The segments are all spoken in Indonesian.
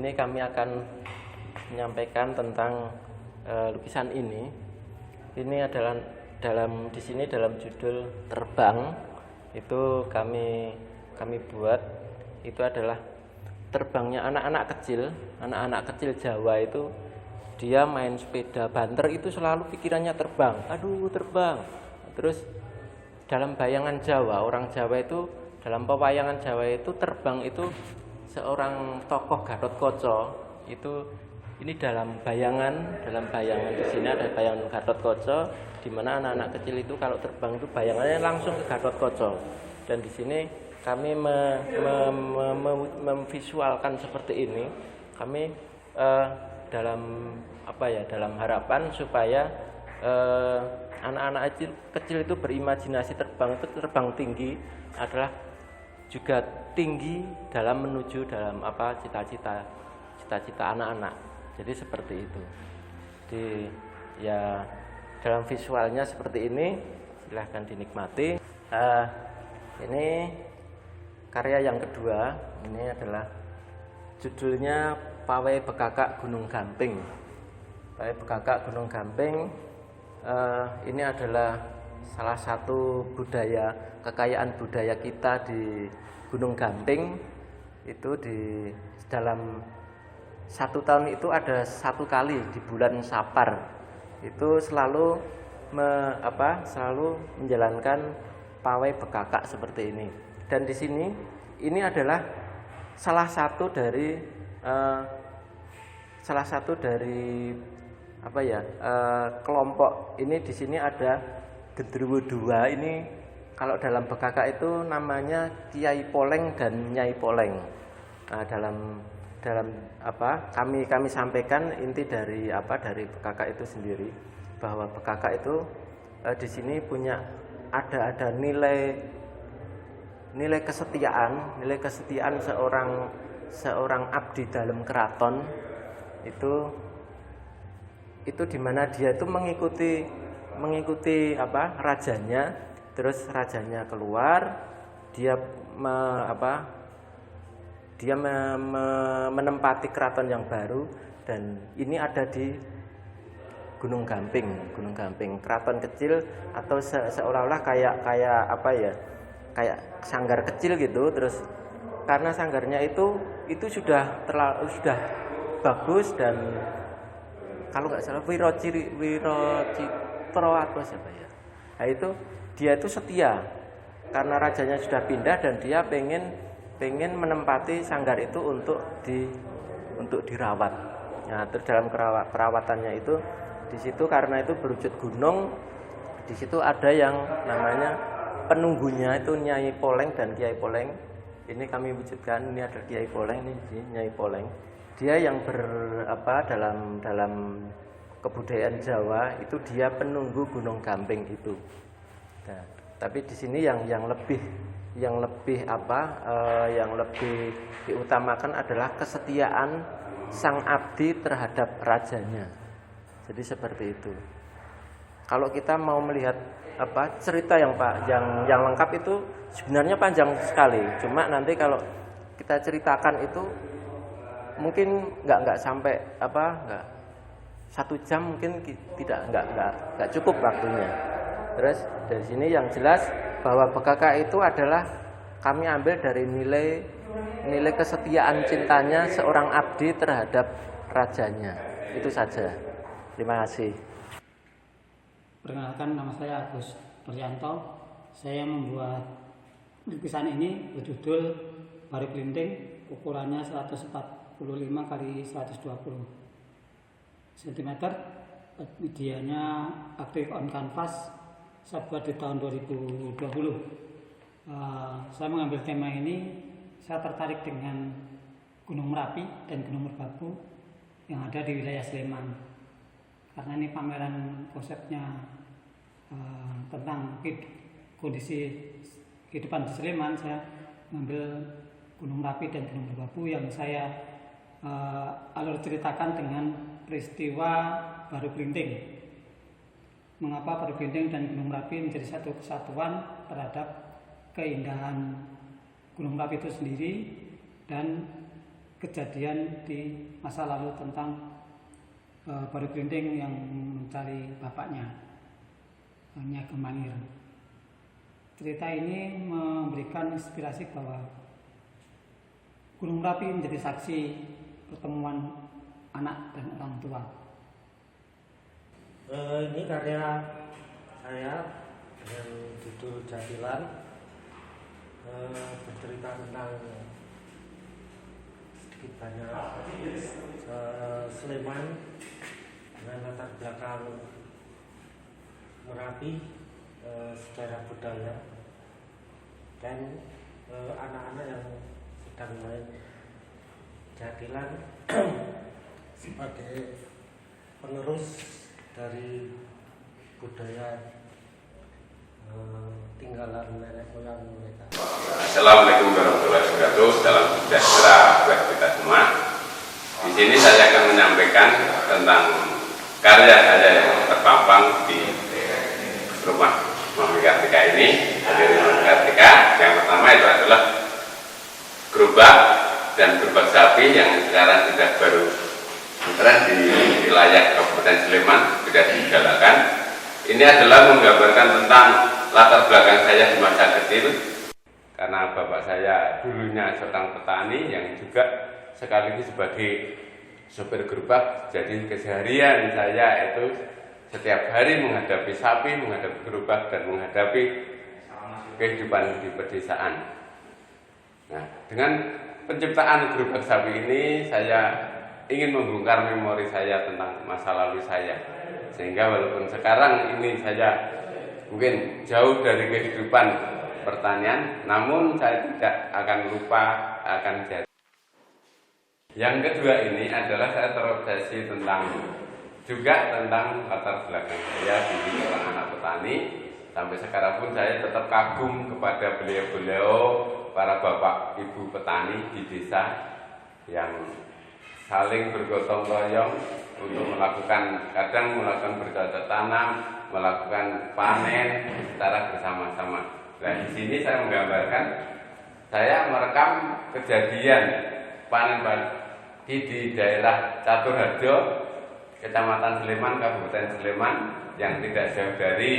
ini kami akan menyampaikan tentang lukisan ini. Ini adalah di sini dalam judul Terbang itu kami buat itu adalah terbangnya anak-anak kecil Jawa itu. Dia main sepeda banter itu selalu pikirannya terbang, aduh terbang. Terus dalam bayangan Jawa, orang Jawa itu dalam pewayangan Jawa itu terbang itu seorang tokoh Gatotkaca itu. Ini dalam bayangan di sini ada bayangan Gatotkaca, di mana anak-anak kecil itu kalau terbang itu bayangannya langsung ke Gatotkaca. Dan di sini kami memvisualkan seperti ini. Kami dalam harapan supaya anak-anak kecil itu berimajinasi terbang tinggi adalah juga tinggi dalam menuju dalam cita-cita anak-anak. Jadi seperti itu. Dalam visualnya seperti ini, silahkan dinikmati. Ini karya yang kedua. Ini adalah judulnya Pawai Bekakak Gunung Gamping. Pawai Bekakak Gunung Gamping ini adalah salah satu kekayaan budaya kita di Gunung Gamping. Itu di dalam 1 tahun itu ada 1 kali di bulan Sapar itu selalu menjalankan pawai bekakak seperti ini. Dan di sini ini adalah salah satu dari kelompok ini. Di sini ada Gendruwo II. Ini kalau dalam bekakak itu namanya Kiai Poleng dan Nyai Poleng. Nah, kami sampaikan inti dari bekakak itu sendiri, bahwa bekakak itu di sini punya ada nilai kesetiaan seorang abdi dalam keraton itu di mana dia itu mengikuti rajanya. Terus rajanya keluar, dia menempati keraton yang baru, dan ini ada di Gunung Gamping, keraton kecil atau seolah-olah kayak sanggar kecil gitu. Terus karena sanggarnya itu sudah bagus, dan kalau nggak salah Wirocitro atau siapa ya, nah itu dia itu setia karena rajanya sudah pindah dan dia pengen menempati sanggar itu untuk dirawat. Nah, terus dalam perawatannya itu di situ, karena itu berwujud gunung, di situ ada yang namanya penunggunya itu Nyai Poleng dan Kiai Poleng. Ini kami wujudkan, ini ada Kiai Poleng, ini Nyai Poleng. Dia yang dalam kebudayaan Jawa itu dia penunggu Gunung Gamping itu. Nah, tapi di sini yang lebih diutamakan adalah kesetiaan sang abdi terhadap rajanya. Jadi seperti itu. Kalau kita mau melihat cerita yang lengkap itu sebenarnya panjang sekali. Cuma nanti kalau kita ceritakan itu mungkin nggak sampai 1 jam, mungkin nggak cukup waktunya. Terus dari sini yang jelas bahwa bekakak itu adalah kami ambil dari nilai kesetiaan cintanya seorang abdi terhadap rajanya. Itu saja. Terima kasih. Perkenalkan, nama saya Agus Nuryanto. Saya membuat lukisan ini berjudul Baru Kelinting, ukurannya 145 x 120 cm. Medianya aktif on canvas. Saya buat di tahun 2020. Saya mengambil tema ini, saya tertarik dengan Gunung Merapi dan Gunung Merbabu yang ada di wilayah Sleman. Karena ini pameran konsepnya tentang kondisi kehidupan di Sleman, saya mengambil Gunung Merapi dan Gunung Merbabu yang saya alur ceritakan dengan peristiwa Baru Kelinting. Mengapa Baru Kelinting dan Gunung Merapi menjadi satu kesatuan terhadap keindahan Gunung Merapi itu sendiri dan kejadian di masa lalu tentang Baru Grinting yang mencari bapaknya, Nyai Ageng Mangir. Cerita ini memberikan inspirasi bahwa Gunung Merapi menjadi saksi pertemuan anak dan orang tua. Ini karya saya dengan judul Jatilan, bercerita tentang sedikit banyak Sleman dengan latar belakang Merapi, sejarah budaya, dan anak-anak yang sedang main jatilan sebagai penerus dari budaya tinggalan nenek moyang mereka. Assalamualaikum warahmatullahi wabarakatuh. Salam sejahtera buat kita semua. Di sini saya akan menyampaikan tentang karya saya yang terpampang di rumah Mami Kartika ini. Dari Mami Kartika, yang pertama itu adalah gerobak dan gerobak sapi yang sekarang sudah baru tren di wilayah Kabupaten Sleman, sudah digalakan. Ini adalah menggambarkan tentang latar belakang saya di masa kecil, karena bapak saya dulunya seorang petani yang juga sekaligus sebagai sopir gerobak. Jadi keseharian saya itu setiap hari menghadapi sapi, menghadapi gerobak, dan menghadapi kehidupan di pedesaan. Nah, dengan penciptaan gerobak sapi ini, saya ingin membongkar memori saya tentang masa lalu saya, sehingga walaupun sekarang ini saya mungkin jauh dari kehidupan pertanian, namun saya tidak akan lupa akan jati. Yang kedua ini adalah saya terobsesi juga tentang latar belakang saya di seorang anak petani. Sampai sekarang pun saya tetap kagum kepada beliau-beliau, para bapak ibu petani di desa yang saling bergotong royong untuk kadang melakukan bercocok tanam, melakukan panen secara bersama-sama. Nah, di sini saya menggambarkan, saya merekam kejadian panen di daerah Caturharjo, Kecamatan Sleman, Kabupaten Sleman, yang tidak jauh dari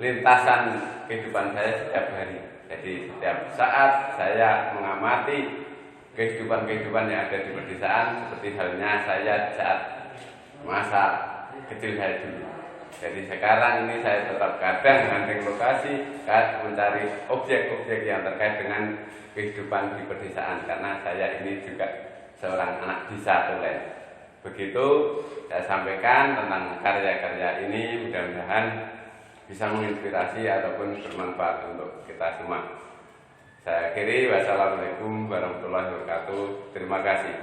lintasan kehidupan saya setiap hari. Jadi setiap saat saya mengamati kehidupan yang ada di pedesaan, seperti halnya saya saat masa kecil saya dulu. Jadi sekarang ini saya tetap kadang hunting lokasi, mencari objek-objek yang terkait dengan kehidupan di pedesaan, karena saya ini juga seorang anak desa tulen. Begitu saya sampaikan tentang karya-karya ini, mudah-mudahan bisa menginspirasi ataupun bermanfaat untuk kita semua. Saya akhiri, wassalamualaikum warahmatullahi wabarakatuh. Terima kasih.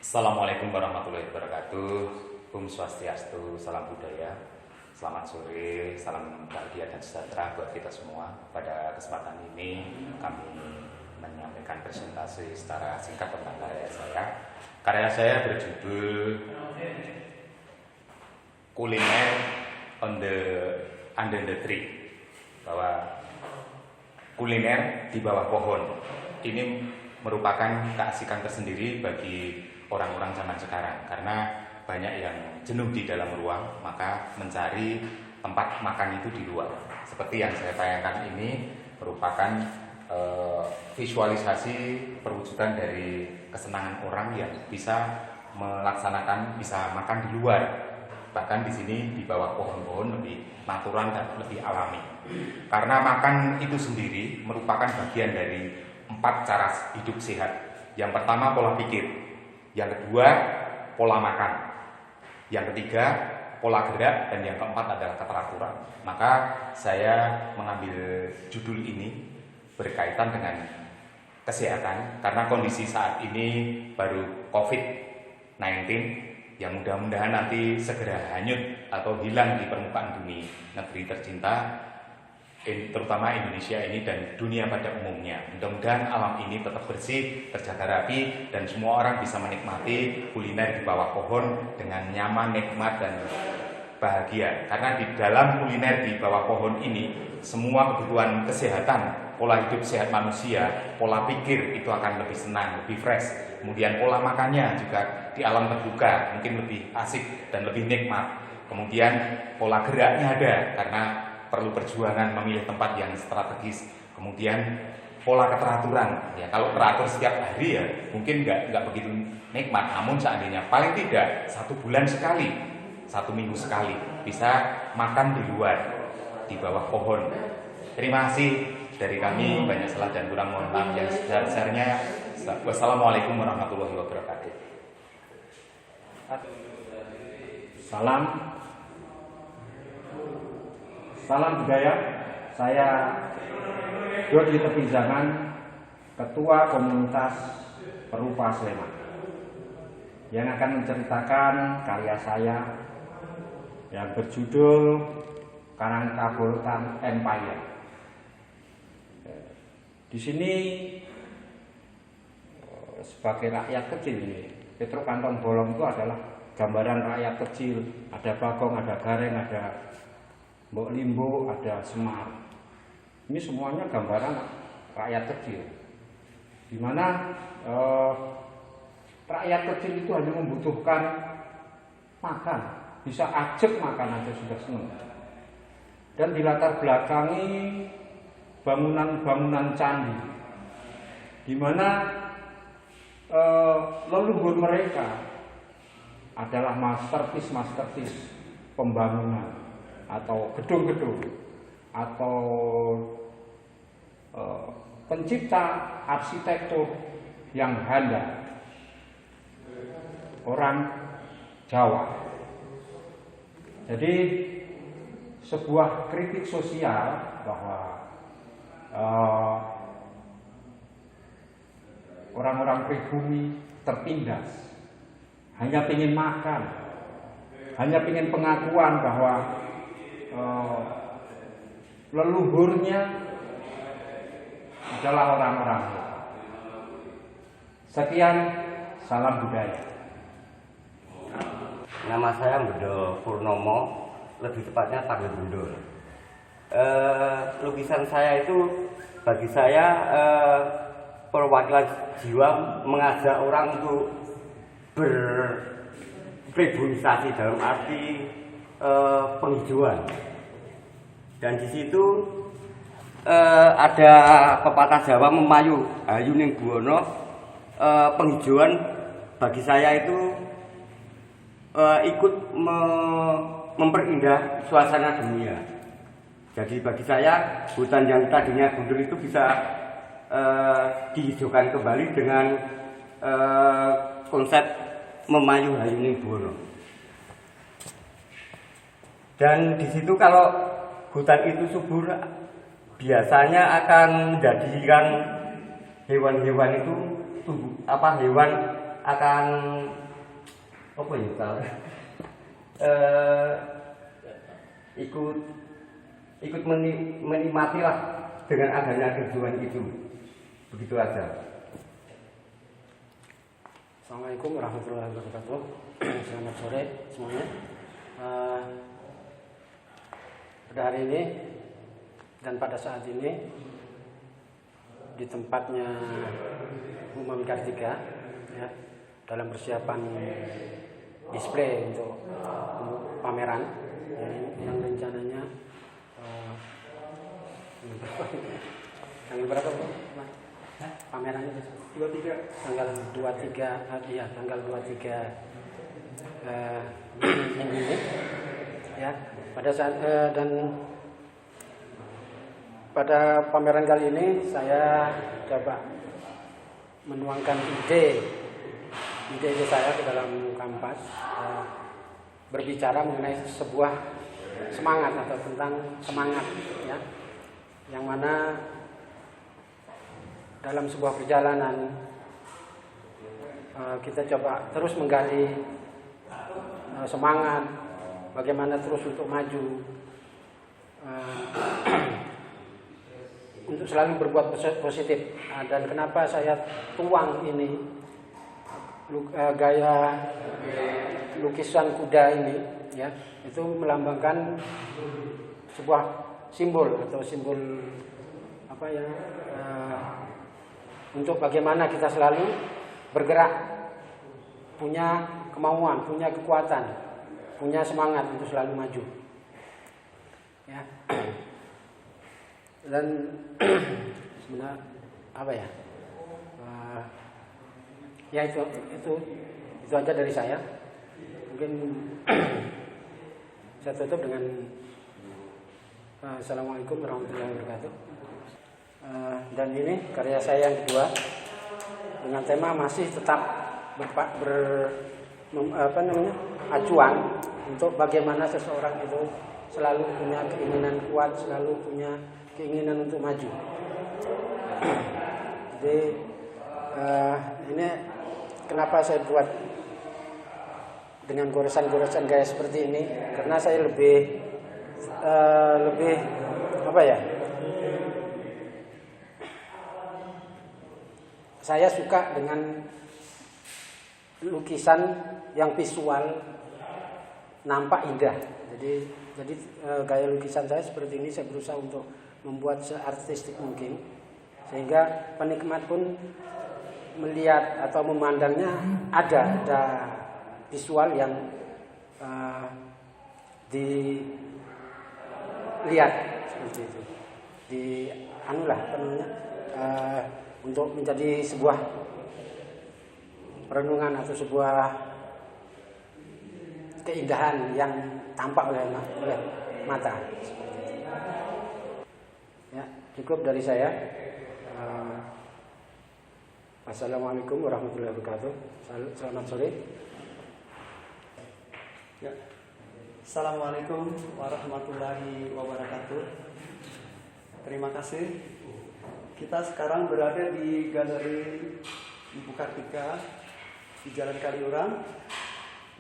Assalamualaikum warahmatullahi wabarakatuh. Om Swastiastu, salam budaya. Selamat sore, salam bahagia dan sejahtera buat kita semua. Pada kesempatan ini kami menyampaikan presentasi secara singkat tentang karya saya. Karya saya berjudul Kuliner Under the Tree, bahwa kuliner di bawah pohon ini merupakan keasikan tersendiri bagi orang-orang zaman sekarang, karena banyak yang jenuh di dalam ruang, maka mencari tempat makan itu di luar. Seperti yang saya tayangkan ini merupakan visualisasi perwujudan dari kesenangan orang yang bisa bisa makan di luar. Bahkan di sini di bawah pohon-pohon lebih natural dan lebih alami. Karena makan itu sendiri merupakan bagian dari 4 cara hidup sehat. Yang pertama pola pikir, yang kedua pola makan, yang ketiga pola gerak, dan yang keempat adalah keteraturan. Maka saya mengambil judul ini berkaitan dengan kesehatan, karena kondisi saat ini baru COVID-19 yang mudah-mudahan nanti segera hanyut atau hilang di permukaan bumi negeri tercinta, terutama Indonesia ini dan dunia pada umumnya. Mudah-mudahan alam ini tetap bersih, terjaga rapi, dan semua orang bisa menikmati kuliner di bawah pohon dengan nyaman, nikmat, dan bahagia. Karena di dalam kuliner di bawah pohon ini, semua kebutuhan kesehatan pola hidup sehat manusia, pola pikir itu akan lebih senang, lebih fresh. Kemudian pola makannya juga di alam terbuka mungkin lebih asik dan lebih nikmat. Kemudian pola geraknya ada karena perlu perjuangan memilih tempat yang strategis. Kemudian pola keteraturan, ya kalau teratur setiap hari ya mungkin nggak begitu nikmat. Namun seandainya paling tidak 1 bulan sekali, 1 minggu sekali bisa makan di luar, di bawah pohon. Terima kasih dari kami, banyak salah dan kurang mohon maaf yang sebesar-besarnya. Wassalamualaikum warahmatullahi wabarakatuh. Salam budaya. Saya Dodi Tepinjangan, Ketua Komunitas Perupa Sleman, yang akan menceritakan karya saya yang berjudul Karangkabulkan Empire. Di sini sebagai rakyat kecil ini, Petro Kantong Bolong itu adalah gambaran rakyat kecil. Ada Bagong, ada Gareng, ada Mbok Limbo, ada Semar. Ini semuanya gambaran rakyat kecil, di mana rakyat kecil itu hanya membutuhkan makan, bisa ajak makan aja sudah senang. Dan dilatar belakangi bangunan-bangunan candi, di mana leluhur mereka adalah masterpiece pembangunan atau gedung-gedung atau pencipta arsitektur yang handal orang Jawa. Jadi sebuah kritik sosial bahwa orang-orang pribumi tertindas, hanya ingin makan, hanya ingin pengakuan bahwa leluhurnya adalah orang-orang. Sekian, salam budaya. Nama saya Budo Purnomo, lebih tepatnya Panggil Bundul. Lukisan saya itu bagi saya perwakilan jiwa mengajak orang untuk berpribunisasi dalam arti penghijauan. Dan di situ ada pepatah Jawa memayu ayu ning buwana. Penghijauan bagi saya itu ikut memperindah suasana dunia. Jadi bagi saya hutan yang tadinya gundul itu bisa dihijaukan kembali dengan konsep memayu hayuning buwana. Dan di situ kalau hutan itu subur, biasanya akan menjadikan hewan-hewan itu hewan akan ikut menikmati lah dengan adanya kehidupan itu. Begitu aja. Assalamualaikum warahmatullahi wabarakatuh. Selamat sore semuanya. Pada hari ini dan pada saat ini di tempatnya Umum Kartika, ya, dalam persiapan display untuk pameran, ya, yang rencananya tanggal berapa pameran itu? 23. Tanggal 23, tanggal 23 minggu ini, ya. Pada saat dan pada pameran kali ini saya coba menuangkan ide saya ke dalam kampas, berbicara mengenai sebuah semangat atau tentang semangat, ya, yang mana dalam sebuah perjalanan kita coba terus menggali semangat, bagaimana terus untuk maju, untuk selalu berbuat positif. Dan kenapa saya tuang ini gaya lukisan kuda ini, ya, itu melambangkan sebuah simbol atau simbol untuk bagaimana kita selalu bergerak, punya kemauan, punya kekuatan, punya semangat untuk selalu maju. Ya. Dan sebenarnya apa ya? Ya itu aja dari saya. Mungkin saya tutup dengan Assalamualaikum warahmatullahi wabarakatuh. Dan ini karya saya yang kedua dengan tema masih tetap acuan untuk bagaimana seseorang itu selalu punya keinginan kuat, selalu punya keinginan untuk maju. Jadi ini kenapa saya buat dengan goresan-goresan gaya seperti ini? Karena saya lebih apa ya? Saya suka dengan lukisan yang visual nampak indah. Jadi gaya lukisan saya seperti ini, saya berusaha untuk membuat seartistik mungkin sehingga penikmat pun melihat atau memandangnya ada visual yang dilihat seperti itu, untuk menjadi sebuah renungan atau sebuah keindahan yang tampak oleh mata. Ya, cukup dari saya. Assalamualaikum warahmatullahi wabarakatuh. Selamat sore. Ya. Assalamualaikum warahmatullahi wabarakatuh. Terima kasih. Kita sekarang berada di Galeri Ibu Kartika di Jalan Kaliurang.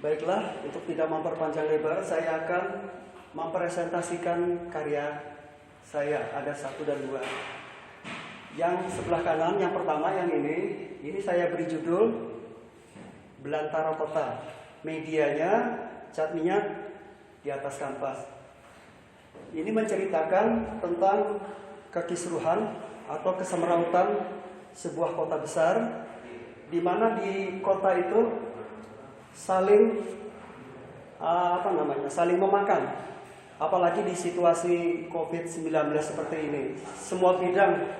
Baiklah, untuk tidak memperpanjang lebar, saya akan mempresentasikan karya saya. Ada 1 dan 2. Yang sebelah kanan, yang pertama yang ini saya beri judul Belantara Kota. Medianya cat minyak di atas kanvas. Ini menceritakan tentang kekisruhan atau kesemerautan sebuah kota besar, di mana di kota itu saling memakan. Apalagi di situasi COVID-19 seperti ini, semua bidang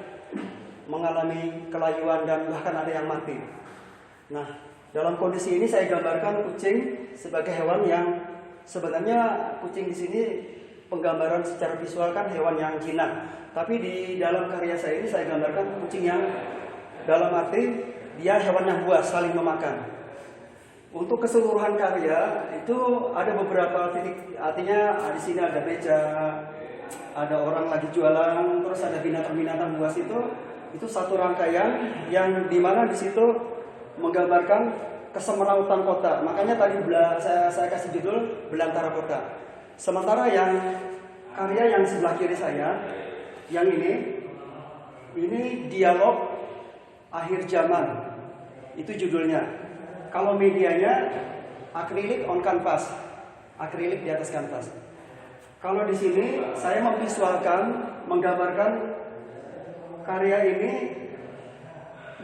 mengalami kelayuan dan bahkan ada yang mati. Nah, dalam kondisi ini saya gambarkan kucing sebagai hewan yang sebenarnya kucing di sini penggambaran secara visual kan hewan yang jinak. Tapi di dalam karya saya ini saya gambarkan kucing yang dalam arti dia hewan yang buas, saling memakan. Untuk keseluruhan karya itu ada beberapa titik, artinya di sini ada beca, ada orang lagi jualan, terus ada binatang-binatang buas itu satu rangkaian yang dimana di situ menggambarkan kesemerautan kota. Makanya tadi saya kasih judul Belantara Kota. Sementara yang karya yang sebelah kiri saya, yang ini dialog akhir zaman. Itu judulnya. Kalau medianya akrilik on canvas, akrilik di atas kanvas. Kalau di sini saya memvisualkan, menggambarkan karya ini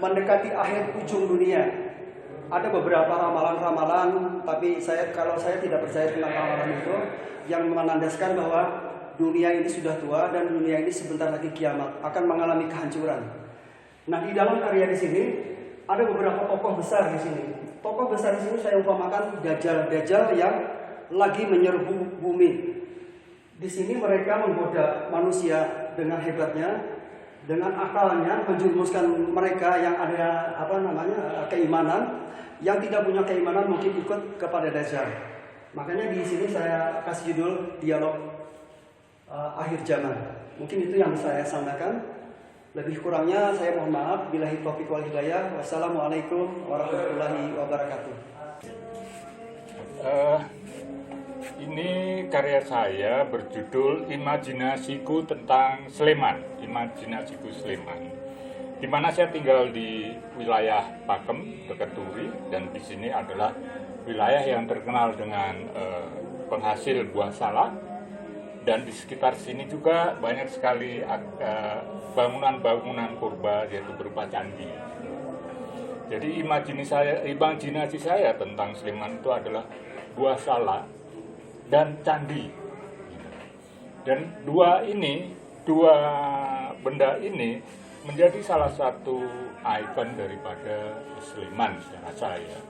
mendekati akhir ujung dunia. Ada beberapa ramalan-ramalan, tapi kalau saya tidak percaya tentang ramalan itu, yang menandaskan bahwa dunia ini sudah tua dan dunia ini sebentar lagi kiamat, akan mengalami kehancuran. Nah, di dalam karya di sini ada beberapa tokoh besar di sini. Tokoh besar di sini saya umpamakan dajjal yang lagi menyerbu bumi. Di sini mereka menggoda manusia dengan hebatnya, dengan akalnya, menjurumuskan mereka yang ada keimanan, yang tidak punya keimanan mungkin ikut kepada dajjal. Makanya di sini saya kasih judul dialog akhir zaman. Mungkin itu yang saya sampaikan. Lebih kurangnya saya mohon maaf. Billahi taufiq wal hidayah. Wassalamualaikum warahmatullahi wabarakatuh. Ini karya saya berjudul Imajinasiku tentang Sleman. Imajinasiku Sleman. Di mana saya tinggal di wilayah Pakem, dekat Turi, dan di sini adalah wilayah yang terkenal dengan penghasil buah salak Dan di sekitar sini juga banyak sekali bangunan-bangunan purba, yaitu berupa candi. Jadi imajinasi saya tentang Sleman itu adalah buah salak dan candi. Dan dua benda ini menjadi salah satu ikon daripada Sleman saya rasa ya.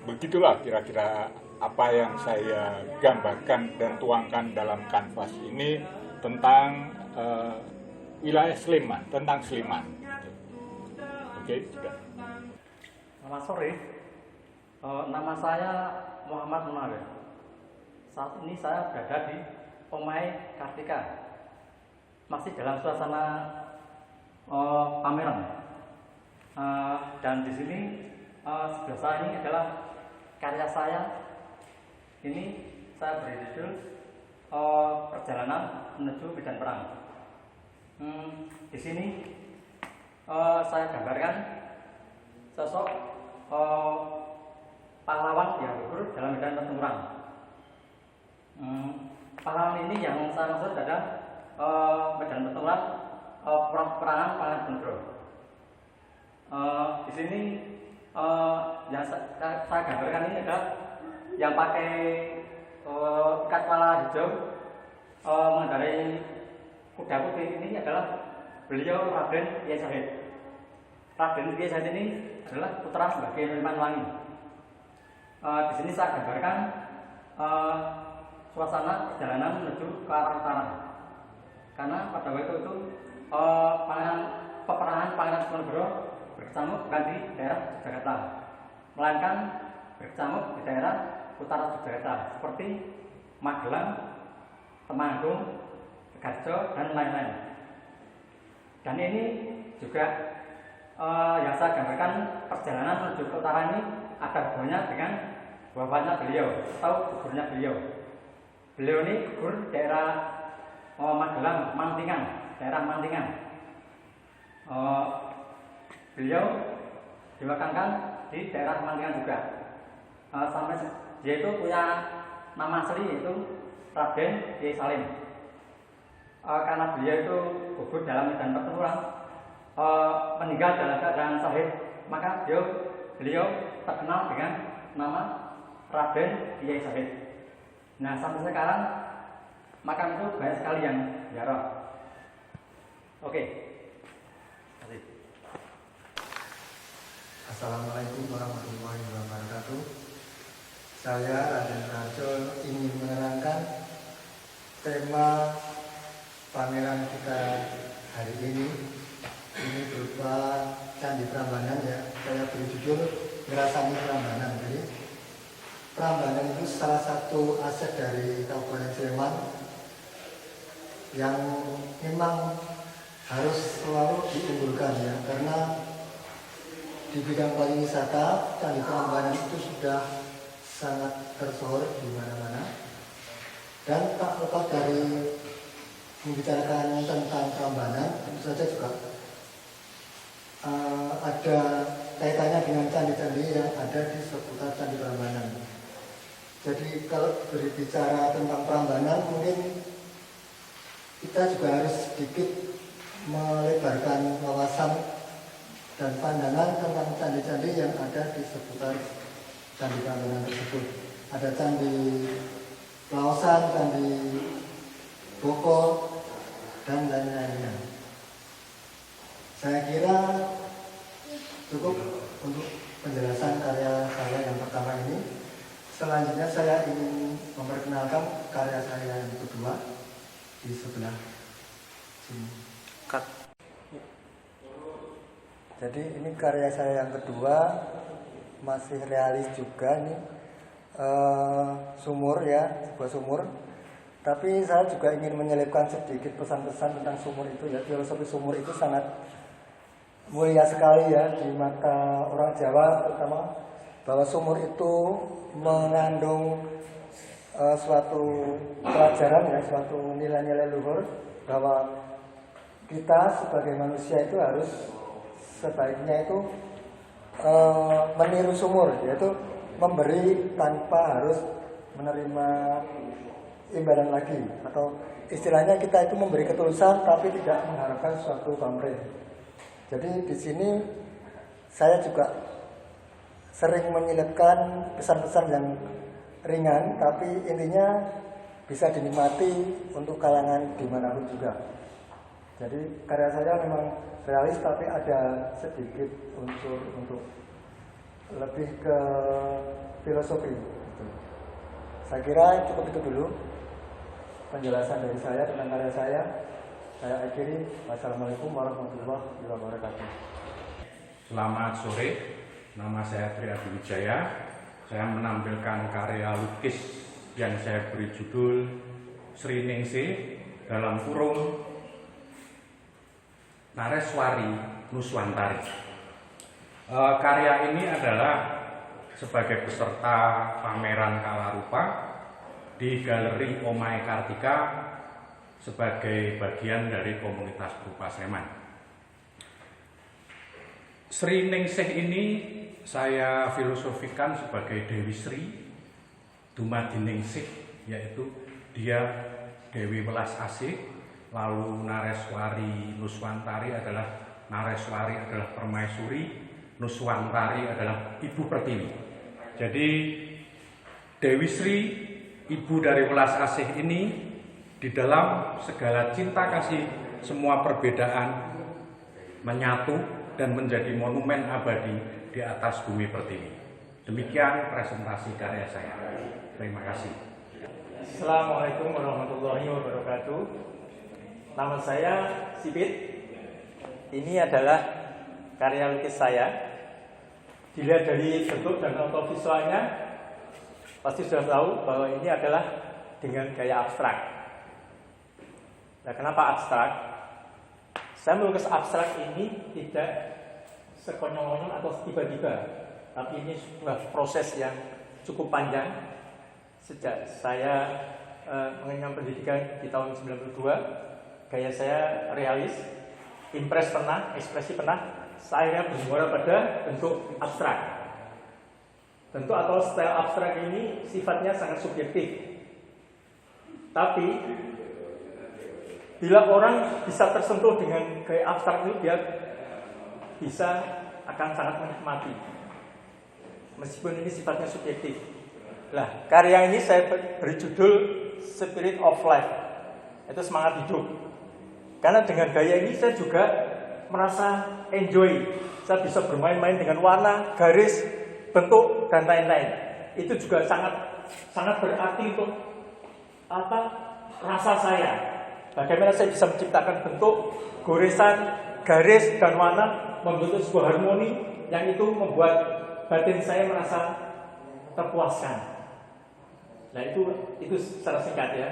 Begitulah kira-kira apa yang saya gambarkan dan tuangkan dalam kanvas ini tentang wilayah Sleman, tentang Sleman. Oke, sudah. Selamat sore. Nama saya Muhammad Munawir. Saat ini saya berada di Omai Kartika. Masih dalam suasana pameran. Dan di sini sebelah saya ini adalah karya saya. Ini saya beri judul Perjalanan Menuju Medan Perang. Di sini saya gambarkan sosok pahlawan yang gugur dalam medan pertempuran. Pahlawan ini yang saya maksud adalah medan pertempuran peperangan Pangeran Benedro. Di sini yang saya gambarkan ini adalah yang pakai ikat kepala hijau mengendarai kuda putih ini adalah beliau Raden Kiai Said. Raden Kiai Said ini adalah putra sebagai Siliwangi. Di sini saya gambarkan suasana perjalanan menuju ke arah utara. Karena pada waktu itu peperangan Pangeran Benedro berkecamuk bukan di daerah Jakarta, melainkan berkecamuk di daerah utara Jakarta seperti Magelang, Temanggung, Tegaljo dan lain-lain. Dan ini juga yang saya gambarkan perjalanan menuju ke utara ini ada hubungannya dengan bapaknya beliau atau gugurnya beliau. Beliau ini gugur daerah Magelang, Mantingan, daerah Mantingan. Beliau dimakamkan di daerah Mantingan juga. Sampai dia itu punya nama asli yaitu Raden Kiai Salim. Karena beliau itu gugur dalam medan pertempuran, meninggal dalam keadaan syahid, maka beliau terkenal dengan nama Raden Kiai Said. Nah, sampai sekarang makam itu banyak sekali yang ziarah. Oke. Assalamualaikum warahmatullahi wabarakatuh. Saya Raden Rajo ingin menerangkan tema pameran kita hari ini. Ini berupa Candi Prambanan ya. Saya beri judul Ngerasani Prambanan. Jadi Prambanan itu salah satu aset dari Kabupaten Sleman yang memang harus selalu diunggulkan ya, karena di bidang pariwisata Candi Prambanan itu sudah sangat tersohor di mana-mana. Dan tak lepas dari membicarakan tentang Prambanan, tentu saja juga ada kaitannya dengan candi-candi yang ada di seputar Candi Prambanan. Jadi kalau berbicara tentang Prambanan, mungkin kita juga harus sedikit melebarkan wawasan dan pandangan tentang candi-candi yang ada di seputar Candi Prambanan tersebut. Ada Candi Laosan, Candi Boko, dan lain-lainnya. Saya kira cukup untuk penjelasan karya saya yang pertama ini. Selanjutnya saya ingin memperkenalkan karya saya yang kedua di sebelah sini. Jadi ini karya saya yang kedua, masih realis juga ini, sumur ya, sebuah sumur. Tapi saya juga ingin menyelipkan sedikit pesan-pesan tentang sumur itu ya. Filosofi sumur itu sangat mulia sekali ya di mata orang Jawa terutama, bahwa sumur itu mengandung suatu pelajaran ya, suatu nilai-nilai luhur, bahwa kita sebagai manusia itu harus sebaiknya itu meniru sumur, yaitu memberi tanpa harus menerima imbalan lagi, atau istilahnya kita itu memberi ketulusan tapi tidak mengharapkan suatu pamrih. Jadi di sini saya juga sering menyelipkan pesan-pesan yang ringan, tapi intinya bisa dinikmati untuk kalangan dimanapun juga. Jadi karya saya memang realis, tapi ada sedikit unsur untuk lebih ke filosofi. Saya kira cukup itu dulu penjelasan dari saya tentang karya saya. Saya akhiri. Wassalamualaikum warahmatullahi wabarakatuh. Selamat sore, nama saya Tri Adi Wijaya. Saya menampilkan karya lukis yang saya beri judul Sriningsih dalam kurung Nareswari Nuswantari. Karya ini adalah sebagai peserta pameran Kalarupa di Galeri Omae Kartika sebagai bagian dari komunitas Berupa Sleman. Sriningsih ini saya filosofikan sebagai Dewi Sri Dumadiningsih, yaitu dia Dewi Welas Asih, lalu Nareswari Nuswantari adalah permaisuri, Nuswantari adalah Ibu Pertiwi. Jadi Dewi Sri, ibu dari Welas Asih ini, di dalam segala cinta kasih semua perbedaan menyatu dan menjadi monumen abadi di atas bumi Pertiwi. Demikian presentasi karya saya. Terima kasih. Assalamualaikum warahmatullahi wabarakatuh. Nama saya Sipit. Ini adalah karya lukis saya. Dilihat dari bentuk dan autovisualnya, pasti sudah tahu bahwa ini adalah dengan gaya abstrak. Nah, kenapa abstrak? Saya melukis abstrak ini tidak sekonyol-konyol atau tiba-tiba, tapi ini sebuah proses yang cukup panjang. Sejak saya mengenyam pendidikan di tahun 92, gaya saya realis, impres pernah, ekspresi pernah, saya bermuara pada bentuk abstrak. Bentuk atau style abstrak ini sifatnya sangat subjektif. Tapi bila orang bisa tersentuh dengan gaya abstrak itu, dia bisa akan sangat menikmati, meskipun ini sifatnya subjektif. Nah, karya ini saya beri judul Spirit of Life, itu semangat hidup. Karena dengan gaya ini saya juga merasa enjoy. Saya bisa bermain-main dengan warna, garis, bentuk, dan lain-lain. Itu juga sangat berarti untuk rasa saya. Bagaimana saya bisa menciptakan bentuk, goresan, garis, dan warna membentuk sebuah harmoni yang itu membuat batin saya merasa terpuaskan. Nah, itu secara singkat ya.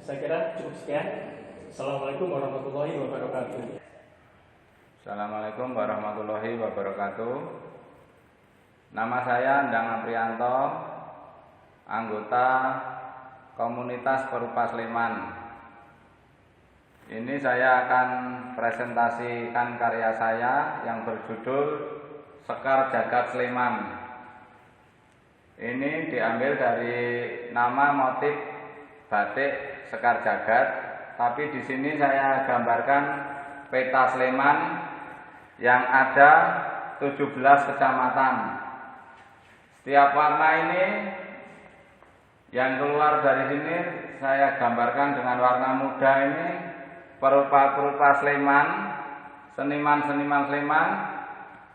Saya kira cukup sekian. Assalamualaikum warahmatullahi wabarakatuh. Assalamualaikum warahmatullahi wabarakatuh. Nama saya Endang Aprianto, anggota komunitas Perupa Sleman. Ini saya akan presentasikan karya saya yang berjudul Sekar Jagat Sleman. Ini diambil dari nama motif batik Sekar Jagat, tapi di sini saya gambarkan peta Sleman yang ada 17 kecamatan. Setiap warna ini yang keluar dari sini saya gambarkan dengan warna muda ini perupa-perupa Sleman, seniman-seniman Sleman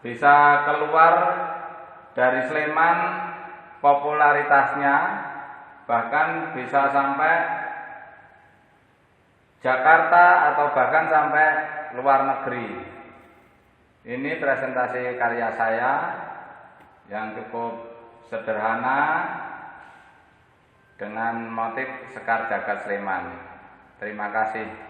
bisa keluar dari Sleman popularitasnya, bahkan bisa sampai Jakarta atau bahkan sampai luar negeri. Ini presentasi karya saya yang cukup sederhana dengan motif Sekar Jagat Sleman. Terima kasih.